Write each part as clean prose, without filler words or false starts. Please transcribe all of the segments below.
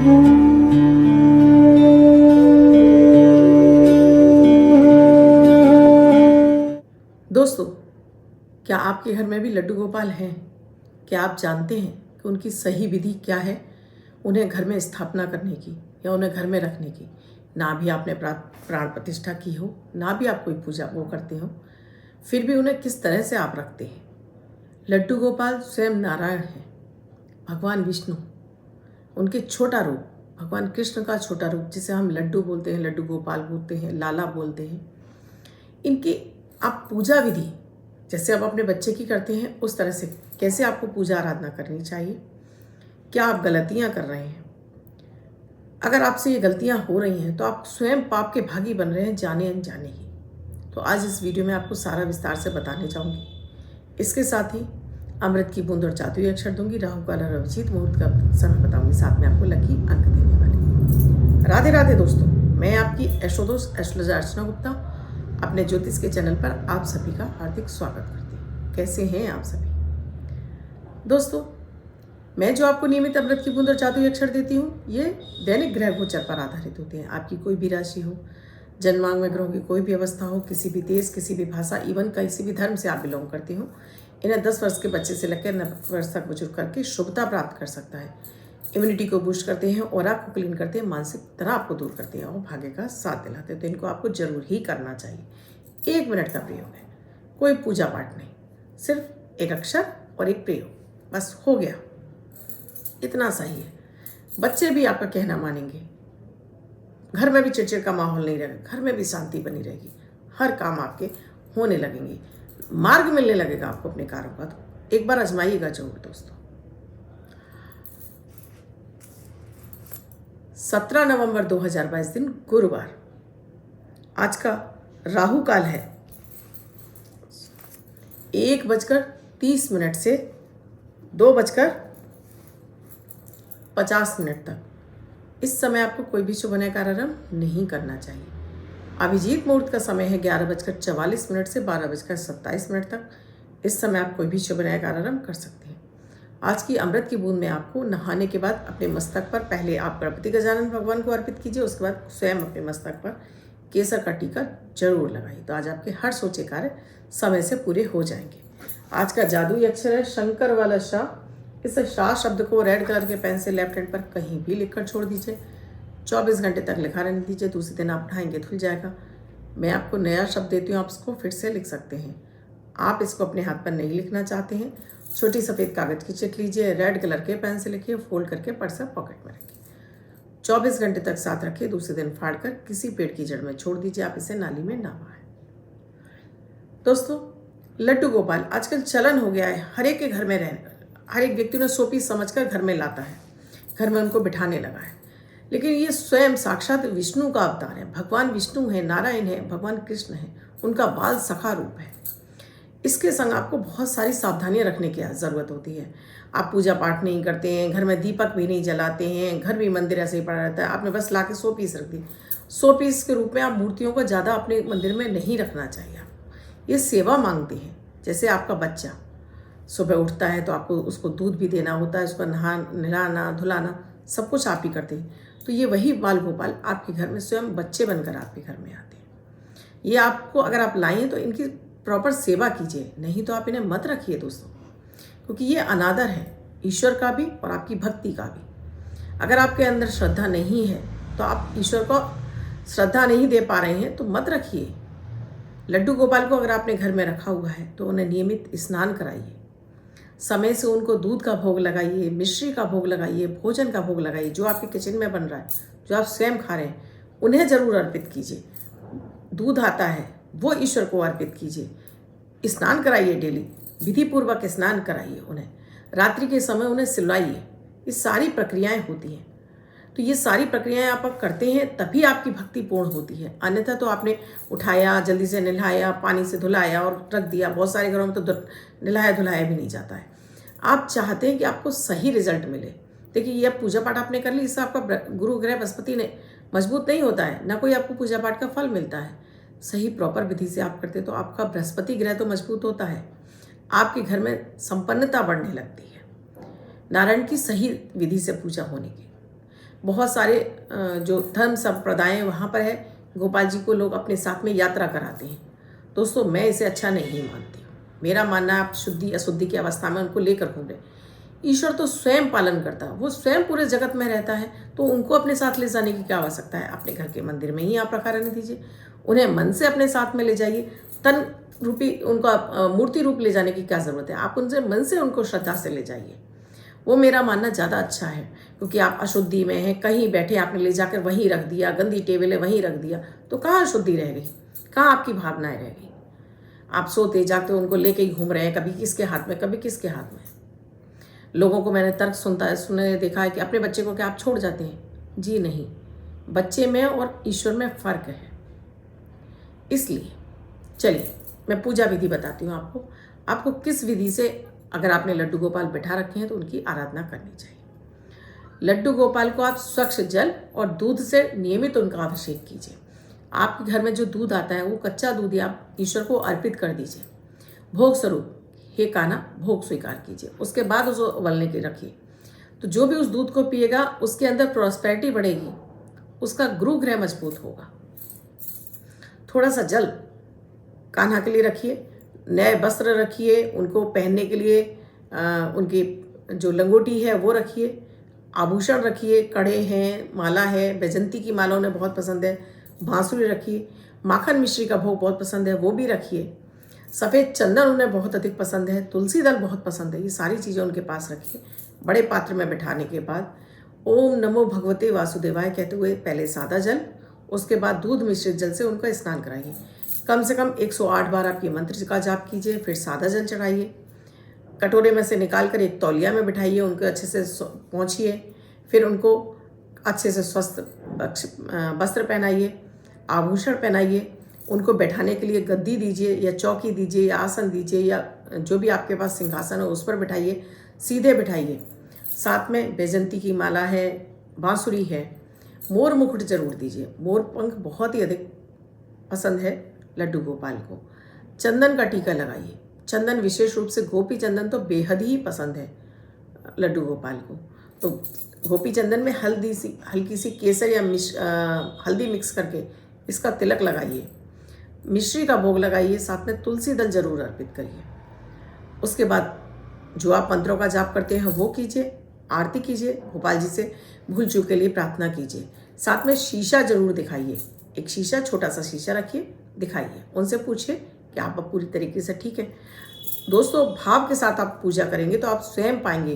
दोस्तों, क्या आपके घर में भी लड्डू गोपाल हैं? क्या आप जानते हैं कि उनकी सही विधि क्या है उन्हें घर में स्थापना करने की या उन्हें घर में रखने की? ना भी आपने प्राण प्रतिष्ठा की हो, ना भी आप कोई पूजा वो करते हो, फिर भी उन्हें किस तरह से आप रखते हैं? लड्डू गोपाल स्वयं नारायण हैं, भगवान विष्णु, उनके छोटा रूप, भगवान कृष्ण का छोटा रूप, जिसे हम लड्डू बोलते हैं, लड्डू गोपाल बोलते हैं, लाला बोलते हैं। इनकी आप पूजा विधि जैसे आप अपने बच्चे की करते हैं उस तरह से कैसे आपको पूजा आराधना करनी चाहिए? क्या आप गलतियां कर रहे हैं? अगर आपसे ये गलतियां हो रही हैं तो आप स्वयं पाप के भागी बन रहे हैं, जाने अनजाने ही। तो आज इस वीडियो में आपको सारा विस्तार से बताने जाऊंगी। इसके साथ ही अमृत की बूंद और जादुई अक्षर दूंगी, राहु काल और अभिजीत मुहूर्त का समय बताऊंगी, साथ में आपको लकी अंक देने वाली। राधे राधे दोस्तों, मैं आपकी एस्ट्रोदोस्त एस्ट्रोलॉजर अर्चना गुप्ता अपने ज्योतिष के चैनल पर आप सभी का हार्दिक स्वागत करती हूँ। कैसे हैं आप सभी? दोस्तों, मैं जो आपको नियमित अमृत की बूंद और जादुई अक्षर देती हूँ, ये दैनिक ग्रह गोचर पर आधारित होते हैं। आपकी कोई भी राशि हो, जन्मांग में ग्रहों की कोई भी अवस्था हो, किसी भी देश, किसी भी भाषा, इवन किसी भी धर्म से आप बिलोंग करते हो, इन्हें 10 वर्ष के बच्चे से लेकर 90 वर्ष तक बुजुर्ग करके शुभता प्राप्त कर सकता है। इम्यूनिटी को बूस्ट करते हैं, ऑरा को क्लीन करते हैं, मानसिक तनाव को दूर करते हैं और भाग्य का साथ दिलाते हैं। तो इनको आपको जरूर ही करना चाहिए। 1 मिनट का प्रयोग है, कोई पूजा पाठ नहीं, सिर्फ एक अक्षर और एक प्रयोग, बस हो गया, इतना सही है। बच्चे भी आपका कहना मानेंगे, घर में भी चिड़चिड़ का माहौल नहीं रहेगा, घर में भी शांति बनी रहेगी, हर काम आपके होने लगेंगे, मार्ग मिलने लगेगा आपको अपने कार्यों का। तो एक बार आजमाइएगा जरूर दोस्तों। 17 नवंबर 2022 दिन गुरुवार, आज का राहु काल है 1:30 से 2:50 तक। इस समय आपको कोई भी शुभ कार्यारंभ नहीं करना चाहिए। अभिजीत मुहूर्त का समय है 11:44 से 12:27 तक। इस समय आप कोई भी शुभ कार्यारंभ कर सकते हैं। आज की अमृत की बूंद में आपको नहाने के बाद अपने मस्तक पर पहले आप गणपति गजानन भगवान को अर्पित कीजिए, उसके बाद स्वयं अपने मस्तक पर केसर का टीका जरूर लगाइए। तो आज आपके हर सोचे कार्य समय से पूरे हो जाएंगे। आज का जादुई अक्षर है शंकर वाला शाह। इस शाह शब्द को रेड कलर के पेन से लेफ्ट हैंड पर कहीं भी लिखकर छोड़ दीजिए। 24 घंटे तक लिखा रहने दीजिए, दूसरे दिन आप उठाएंगे धुल जाएगा। मैं आपको नया शब्द देती हूँ, आप इसको फिर से लिख सकते हैं। आप इसको अपने हाथ पर नहीं लिखना चाहते हैं, छोटी सफ़ेद कागज की चिट लीजिए, रेड कलर के पेन से लिखिए, फोल्ड करके पर्स पॉकेट में रखिए। 24 घंटे तक साथ रखिए, दूसरे दिन फाड़ कर किसी पेड़ की जड़ में छोड़ दीजिए। आप इसे नाली में ना बहाएं। दोस्तों, लड्डू गोपाल आजकल चलन हो गया है, हर एक के घर में हर एक व्यक्ति ने शोपीस समझकर घर में लाता है, घर में उनको बिठाने लगा है। लेकिन ये स्वयं साक्षात विष्णु का अवतार है। भगवान विष्णु है, नारायण है, भगवान कृष्ण है, उनका बाल सखा रूप है। इसके संग आपको बहुत सारी सावधानियां रखने की ज़रूरत होती है। आप पूजा पाठ नहीं करते हैं, घर में दीपक भी नहीं जलाते हैं, घर भी मंदिर ऐसे ही पड़ा रहता है, आपने बस ला के 100 पीस रख दी। 100 पीस के रूप में आप मूर्तियों को ज़्यादा अपने मंदिर में नहीं रखना चाहिए। ये सेवा मांगते हैं। जैसे आपका बच्चा सुबह उठता है तो आपको उसको दूध भी देना होता है, उसको नहलाना धुलाना सब कुछ आप ही करते हैं। तो ये वही बाल गोपाल आपके घर में स्वयं बच्चे बनकर आपके घर में आते हैं। ये आपको अगर आप लाएँ तो इनकी प्रॉपर सेवा कीजिए, नहीं तो आप इन्हें मत रखिए दोस्तों, क्योंकि ये अनादर है ईश्वर का भी और आपकी भक्ति का भी। अगर आपके अंदर श्रद्धा नहीं है तो आप ईश्वर को श्रद्धा नहीं दे पा रहे हैं तो मत रखिए। लड्डू गोपाल को अगर आपने घर में रखा हुआ है तो उन्हें नियमित स्नान कराइए, समय से उनको दूध का भोग लगाइए, मिश्री का भोग लगाइए, भोजन का भोग लगाइए। जो आपके किचन में बन रहा है, जो आप स्वयं खा रहे हैं, उन्हें जरूर अर्पित कीजिए। दूध आता है वो ईश्वर को अर्पित कीजिए। स्नान कराइए, डेली विधि पूर्वक स्नान कराइए उन्हें। रात्रि के समय उन्हें सिलवाइए। ये सारी प्रक्रियाएं होती हैं। तो ये सारी प्रक्रियाएं आप करते हैं तभी आपकी भक्ति पूर्ण होती है। अन्यथा तो आपने उठाया, जल्दी से नहलाया, पानी से धुलाया और रख दिया। बहुत सारे घरों में तो नहलाया धुलाया भी नहीं जाता है। आप चाहते हैं कि आपको सही रिजल्ट मिले। देखिए, ये पूजा पाठ आपने कर ली, इससे आपका गुरु ग्रह बृहस्पति ने मजबूत नहीं होता है, ना कोई आपको पूजा पाठ का फल मिलता है। सही प्रॉपर विधि से आप करते तो आपका बृहस्पति ग्रह तो मजबूत होता है, आपके घर में संपन्नता बढ़ने लगती है। नारायण की सही विधि से पूजा होने की बहुत सारे जो धर्म संप्रदाय हैं वहाँ पर है, गोपाल जी को लोग अपने साथ में यात्रा कराते हैं। दोस्तों, मैं इसे अच्छा नहीं मानती हूँ। मेरा मानना है आप शुद्धि अशुद्धि की अवस्था में उनको लेकर घूम रहे। ईश्वर तो स्वयं पालन करता है, वो स्वयं पूरे जगत में रहता है, तो उनको अपने साथ ले जाने की क्या आवश्यकता है। अपने घर के मंदिर में ही आप रखा रहने दीजिए, उन्हें मन से अपने साथ में ले जाइए। तन रूपी उनका मूर्ति रूप ले जाने की क्या ज़रूरत है। आप उनसे मन से उनको श्रद्धा से ले जाइए, वो मेरा मानना ज़्यादा अच्छा है। क्योंकि आप अशुद्धि में हैं, कहीं बैठे आपने ले जाकर वहीं रख दिया, गंदी टेबल है वहीं रख दिया, तो कहाँ अशुद्धि रह गई, कहाँ आपकी भावनाएं रह गई। आप सोते जागते उनको लेके ही घूम रहे हैं, कभी किसके हाथ में कभी किसके हाथ में। लोगों को मैंने तर्क सुने देखा है कि अपने बच्चे को क्या आप छोड़ जाते हैं। जी नहीं, बच्चे में और ईश्वर में फ़र्क है। इसलिए चलिए मैं पूजा विधि बताती हूँ आपको। आपको किस विधि से, अगर आपने लड्डू गोपाल बैठा रखे हैं तो उनकी आराधना करनी चाहिए। लड्डू गोपाल को आप स्वच्छ जल और दूध से नियमित उनका अभिषेक कीजिए। आपके घर में जो दूध आता है वो कच्चा दूध ही आप ईश्वर को अर्पित कर दीजिए। भोग स्वरूप हे कान्हा भोग स्वीकार कीजिए। उसके बाद उसको उबलने के रखिए, तो जो भी उस दूध को पिएगा उसके अंदर प्रॉस्पेरिटी बढ़ेगी, उसका गुरु ग्रह मजबूत होगा। थोड़ा सा जल कान्हा के लिए रखिए, नए वस्त्र रखिए उनको पहनने के लिए, उनकी जो लंगोटी है वो रखिए, आभूषण रखिए, कड़े हैं, माला है, बैजंती की माला उन्हें बहुत पसंद है, बांसुरी रखिए, माखन मिश्री का भोग बहुत पसंद है वो भी रखिए, सफ़ेद चंदन उन्हें बहुत अधिक पसंद है, तुलसी दल बहुत पसंद है, ये सारी चीज़ें उनके पास रखिए। बड़े पात्र में बिठाने के बाद ओम नमो भगवते वासुदेवाय कहते हुए पहले सादा जल, उसके बाद दूध मिश्रित जल से उनका स्नान कराइए। कम से कम 108 बार आप ये मंत्र का जाप कीजिए, फिर सादा जल चढ़ाइए। कटोरे में से निकाल कर एक तौलिया में बिठाइए, उनको अच्छे से पोंछिए, फिर उनको अच्छे से स्वस्थ वस्त्र पहनाइए, आभूषण पहनाइए, उनको बैठाने के लिए गद्दी दीजिए या चौकी दीजिए या आसन दीजिए या जो भी आपके पास सिंहासन हो उस पर बिठाइए, सीधे बिठाइए। साथ में बैजंती की माला है, बांसुरी है, मोर मुकुट जरूर दीजिए। मोर पंख बहुत ही अधिक पसंद है लड्डू गोपाल को। चंदन का टीका लगाइए, चंदन विशेष रूप से गोपी चंदन तो बेहद ही पसंद है लड्डू गोपाल को। तो गोपी चंदन में हल्की सी केसर या हल्दी मिक्स करके इसका तिलक लगाइए, मिश्री का भोग लगाइए, साथ में तुलसी दल जरूर अर्पित करिए। उसके बाद जो आप मंत्रों का जाप करते हैं वो कीजिए, आरती कीजिए, गोपाल जी से भूल चूक के लिए प्रार्थना कीजिए। साथ में शीशा जरूर दिखाइए, एक शीशा, छोटा सा शीशा रखिए, दिखाइए, उनसे पूछिए कि आप पूरी तरीके से ठीक है। दोस्तों, भाव के साथ आप पूजा करेंगे तो आप स्वयं पाएंगे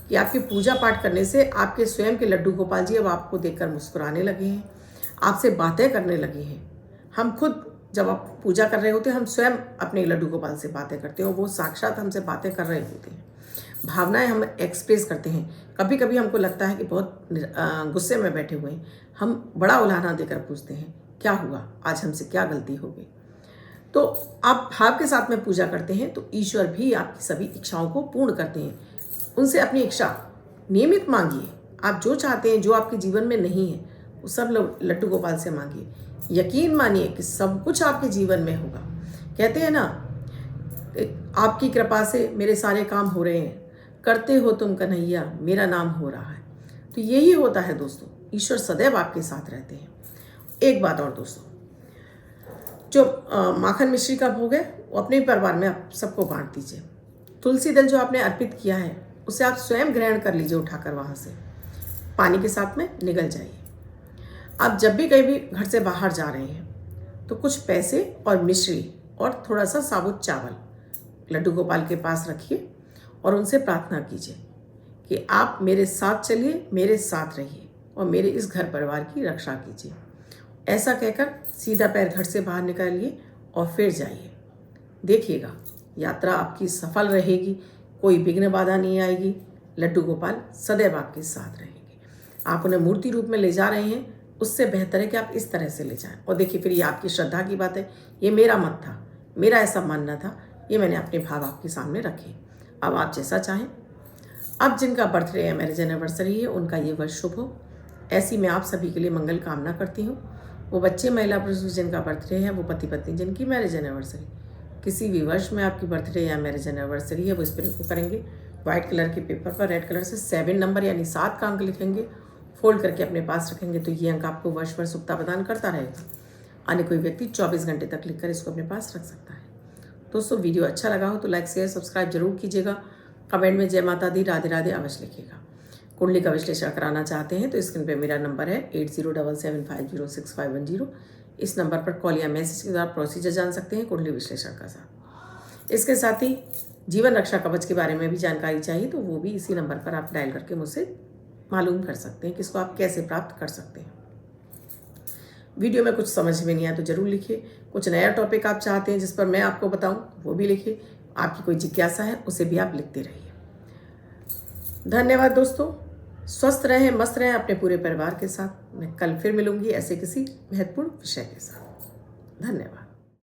कि आपकी पूजा पाठ करने से आपके स्वयं के लड्डू गोपाल जी अब आपको देखकर मुस्कुराने लगे हैं, आपसे बातें करने लगे हैं। हम खुद जब आप पूजा कर रहे होते हैं हम स्वयं अपने लड्डू गोपाल से बातें करते हैं, वो साक्षात हमसे बातें कर रहे होते हैं। भावनाएं हम एक्सप्रेस करते हैं। कभी कभी हमको लगता है कि बहुत गुस्से में बैठे हुए हैं, हम बड़ा उलाहना देकर पूछते हैं क्या हुआ, आज हमसे क्या गलती हो गई। तो आप भाव के साथ में पूजा करते हैं तो ईश्वर भी आपकी सभी इच्छाओं को पूर्ण करते हैं। उनसे अपनी इच्छा नियमित मांगिए, आप जो चाहते हैं, जो आपके जीवन में नहीं है वो सब लड्डू गोपाल से मांगिए। यकीन मानिए कि सब कुछ आपके जीवन में होगा। कहते हैं ना, आपकी कृपा से मेरे सारे काम हो रहे हैं, करते हो तुम कन्हैया मेरा नाम हो रहा है। तो यही होता है दोस्तों, ईश्वर सदैव आपके साथ रहते हैं। एक बात और दोस्तों, जो माखन मिश्री का भोग है वो अपने परिवार में आप सबको बांट दीजिए। तुलसी दल जो आपने अर्पित किया है उसे आप स्वयं ग्रहण कर लीजिए, उठाकर वहाँ से पानी के साथ में निगल जाइए। आप जब भी कहीं भी घर से बाहर जा रहे हैं तो कुछ पैसे और मिश्री और थोड़ा सा साबुत चावल लड्डू गोपाल के पास रखिए और उनसे प्रार्थना कीजिए कि आप मेरे साथ चलिए, मेरे साथ रहिए और मेरे इस घर परिवार की रक्षा कीजिए। ऐसा कहकर सीधा पैर घर से बाहर निकालिए और फिर जाइए। देखिएगा यात्रा आपकी सफल रहेगी, कोई विघ्न बाधा नहीं आएगी, लड्डू गोपाल सदैव आपके साथ रहेंगे। आप उन्हें मूर्ति रूप में ले जा रहे हैं, उससे बेहतर है कि आप इस तरह से ले जाएं। और देखिए, फिर ये आपकी श्रद्धा की बात है, ये मेरा मत था, मेरा ऐसा मानना था, ये मैंने अपने भाव आपके सामने रखे। अब आप जैसा चाहें। अब जिनका बर्थडे या मैरिज एनिवर्सरी है उनका ये वर्ष शुभ हो, ऐसी मैं आप सभी के लिए मंगल कामना करती हूँ। वो बच्चे, महिला पुरुष जिनका बर्थडे है, वो पति पत्नी जिनकी मैरिज एनिवर्सरी, किसी भी वर्ष में आपकी बर्थडे या मैरिज एनिवर्सरी है, वो इस पर को करेंगे। व्हाइट कलर के पेपर पर रेड कलर से 7 नंबर यानी 7 का अंक लिखेंगे, फोल्ड करके अपने पास रखेंगे तो ये अंक आपको वर्ष भर सुखता प्रदान करता रहेगा। अन्य कोई व्यक्ति 24 घंटे तक लिखकर इसको अपने पास रख सकता है। दोस्तों वीडियो अच्छा लगा हो तो लाइक शेयर सब्सक्राइब जरूर कीजिएगा। कमेंट में जय माता दी राधे राधे अवश्य लिखिएगा। कुंडली का विश्लेषण कराना चाहते हैं तो स्क्रीन पे मेरा नंबर है 8077506510। इस नंबर पर कॉल या मैसेज के द्वारा प्रोसीजर जान सकते हैं कुंडली विश्लेषण का साथ। इसके साथ ही जीवन रक्षा कवच के बारे में भी जानकारी चाहिए तो वो भी इसी नंबर पर आप डायल करके मुझसे मालूम कर सकते हैं कि इसको आप कैसे प्राप्त कर सकते हैं। वीडियो में कुछ समझ में नहीं आया तो जरूर लिखिए। कुछ नया टॉपिक आप चाहते हैं जिस पर मैं आपको बताऊं वो भी लिखिए। आपकी कोई जिज्ञासा है उसे भी आप लिखते रहिए। धन्यवाद दोस्तों। स्वस्थ रहें, मस्त रहें अपने पूरे परिवार के साथ। मैं कल फिर मिलूंगी ऐसे किसी महत्वपूर्ण विषय के साथ। धन्यवाद।